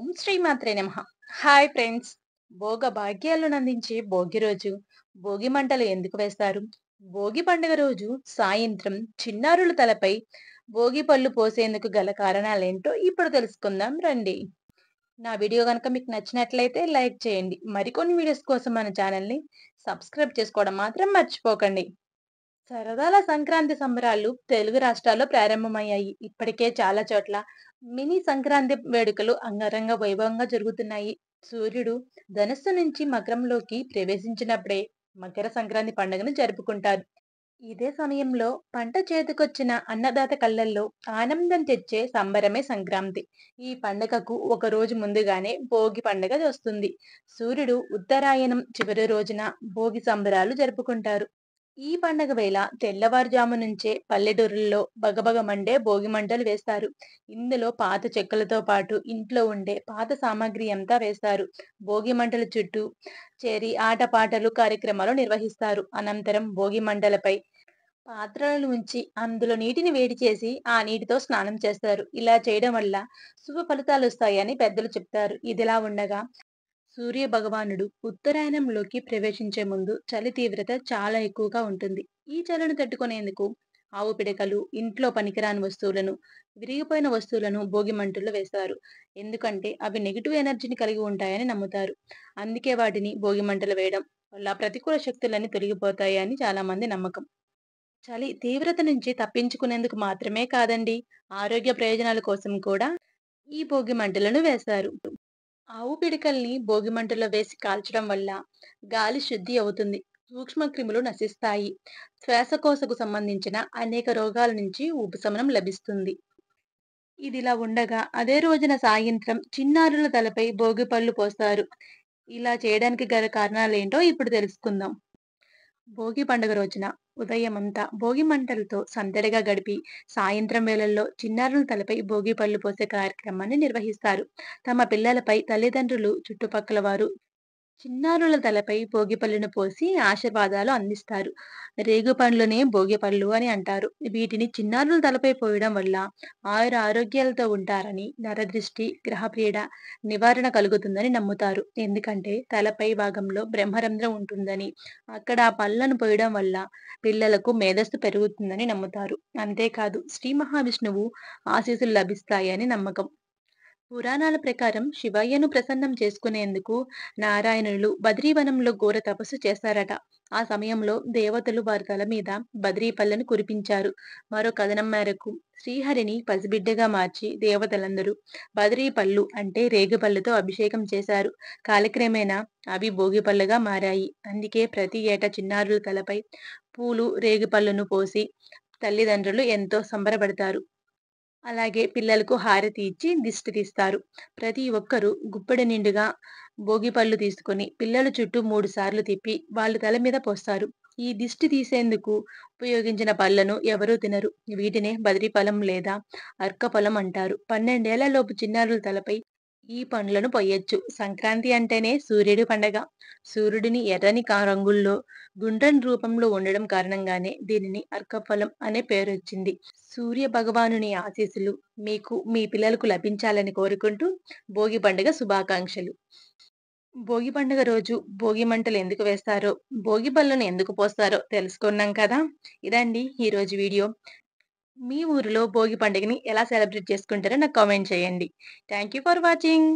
శ్రీమాత్రే నమః. Hi friends. భాగ్యాలను అందించే భోగి రోజు భోగి మంటలు ఎందుకు వేస్తారు? భోగి పండుగ రోజు సాయంత్రం చిన్నారుల తలపై భోగి పళ్ళు పోసేందుకు గల కారణాలేంటో ఇప్పుడు తెలుసుకుందాం రండి. నా వీడియో గనుక మీకు నచ్చినట్లయితే లైక్ చేయండి. మరికొన్ని వీడియోస్ కోసం మన ఛానల్‌ని సబ్స్క్రైబ్ చేసుకోవడం మాత్రం మర్చిపోకండి. సరదాల సంక్రాంతి సంబరాలు తెలుగు రాష్ట్రాల్లో ప్రారంభమయ్యాయి. ఇప్పటికే చాలా చోట్ల మినీ సంక్రాంతి వేడుకలు అంగరంగ వైభవంగా జరుగుతున్నాయి. సూర్యుడు ధనస్సు నుంచి మకరంలోకి ప్రవేశించినప్పుడే మకర సంక్రాంతి పండుగను జరుపుకుంటారు. ఇదే సమయంలో పంట చేతికొచ్చిన అన్నదాత కళ్ళల్లో ఆనందం తెచ్చే సంబరమే సంక్రాంతి. ఈ పండుగకు ఒక రోజు ముందుగానే భోగి పండుగ వస్తుంది. సూర్యుడు ఉత్తరాయణం చివరి రోజున భోగి సంబరాలు జరుపుకుంటారు. ఈ పండగ వేళ తెల్లవారుజాము నుంచే పల్లెటూరుల్లో బగబగ మండే భోగి మంటలు వేస్తారు. ఇందులో పాత చెక్కలతో పాటు ఇంట్లో ఉండే పాత సామాగ్రి అంతా వేస్తారు. భోగి మంటల చుట్టూ చేరి ఆటపాటలు కార్యక్రమాలు నిర్వహిస్తారు. అనంతరం భోగి మంటలపై పాత్రలను ఉంచి అందులో నీటిని వేడి చేసి ఆ నీటితో స్నానం చేస్తారు. ఇలా చేయడం వల్ల శుభ ఫలితాలు వస్తాయని పెద్దలు చెప్తారు. ఇదిలా ఉండగా సూర్య భగవానుడు ఉత్తరాయణంలోకి ప్రవేశించే ముందు చలి తీవ్రత చాలా ఎక్కువగా ఉంటుంది. ఈ చలిని తట్టుకునేందుకు ఆవు పిడకలు, ఇంట్లో పనికిరాని వస్తువులను, విరిగిపోయిన వస్తువులను భోగి మంటల్లో వేస్తారు. ఎందుకంటే అవి నెగిటివ్ ఎనర్జీని కలిగి ఉంటాయని నమ్ముతారు. అందుకే వాటిని భోగి మంటలు వేయడం వల్ల ప్రతికూల శక్తులన్నీ తొలగిపోతాయి అని చాలా మంది నమ్మకం. చలి తీవ్రత నుంచి తప్పించుకునేందుకు మాత్రమే కాదండి, ఆరోగ్య ప్రయోజనాల కోసం కూడా ఈ భోగి మంటలను వేస్తారు. ఆవు పిడకల్ని భోగిమంటలో వేసి కాల్చడం వల్ల గాలి శుద్ధి అవుతుంది. సూక్ష్మ క్రిములు నశిస్తాయి. శ్వాసకోశకు సంబంధించిన అనేక రోగాల నుంచి ఉపశమనం లభిస్తుంది. ఇదిలా ఉండగా అదే రోజున సాయంత్రం చిన్నారుల తలపై భోగి పళ్ళు పోస్తారు. ఇలా చేయడానికి గల కారణాలేంటో ఇప్పుడు తెలుసుకుందాం. భోగి పండుగ రోజున ఉదయమంతా భోగి మంటలతో సందడిగా గడిపి సాయంత్రం వేళల్లో చిన్నారుల తలపై భోగి పళ్ళు పోసే కార్యక్రమాన్ని నిర్వహిస్తారు. తమ పిల్లలపై తల్లిదండ్రులు, చుట్టుపక్కల వారు చిన్నారుల తలపై భోగిపళ్ళును పోసి ఆశీర్వాదాలు అందిస్తారు. రేగు పండ్లనే భోగిపళ్ళు అని అంటారు. వీటిని చిన్నారుల తలపై పోయడం వల్ల ఆరోగ్యాలతో ఉంటారని, నరదృష్టి, గ్రహపీడ నివారణ కలుగుతుందని నమ్ముతారు. ఎందుకంటే తలపై భాగంలో బ్రహ్మరంధ్రం ఉంటుందని, అక్కడ ఆ పళ్ళను పోయడం వల్ల పిల్లలకు మేధస్సు పెరుగుతుందని నమ్ముతారు. అంతేకాదు శ్రీ మహావిష్ణువు ఆశీస్సులు లభిస్తాయని నమ్మకం. పురాణాల ప్రకారం శివయ్యను ప్రసన్నం చేసుకునేందుకు నారాయణులు బద్రీవనంలో ఘోర తపస్సు చేశారట. ఆ సమయంలో దేవతలు వారి తల మీద బద్రీ పళ్ళను కురిపించారు. మరో కథనం మేరకు శ్రీహరిని పసిబిడ్డగా మార్చి దేవతలందరూ బద్రీ పళ్ళు అంటే రేగిపళ్ళతో అభిషేకం చేశారు. కాలక్రమేణా అవి భోగిపళ్ళుగా మారాయి. అందుకే ప్రతి ఏటా చిన్నారుల తలపై పూలు, రేగిపళ్ళను పోసి తల్లిదండ్రులు ఎంతో సంబరపడతారు. అలాగే పిల్లలకు హారతి ఇచ్చి దిష్టి తీస్తారు. ప్రతి ఒక్కరూ గుప్పెడు నిండుగా భోగిపళ్ళు తీసుకొని పిల్లల చుట్టూ 3 సార్లు తిప్పి వాళ్ళ తల మీద పోస్తారు. ఈ దిష్టి తీసేందుకు ఉపయోగించిన పళ్ళను ఎవరూ తినరు. వీటినే బదిరీఫలం లేదా అర్కఫలం అంటారు. 12 ఏళ్ల లోపు చిన్నారుల తలపై ఈ పండ్లను పొయ్యొచ్చు. సంక్రాంతి అంటేనే సూర్యుడి పండగ. సూర్యుడిని ఎర్రని రంగుల్లో గుండ్రని రూపంలో ఉండడం కారణంగానే దీనిని అర్కఫలం అనే పేరొచ్చింది. సూర్య భగవానుని ఆశీస్సులు మీకు, మీ పిల్లలకు లభించాలని కోరుకుంటూ భోగి పండుగ శుభాకాంక్షలు. భోగి పండుగ రోజు భోగి మంటలు ఎందుకు వేస్తారో, భోగి పళ్ళను ఎందుకు పోస్తారో తెలుసుకున్నాం కదా! ఇదండి ఈరోజు వీడియో. మీ ఊరిలో భోగి పండుగని ఎలా సెలబ్రేట్ చేసుకుంటారో నాకు కామెంట్ చేయండి. Thank you for watching.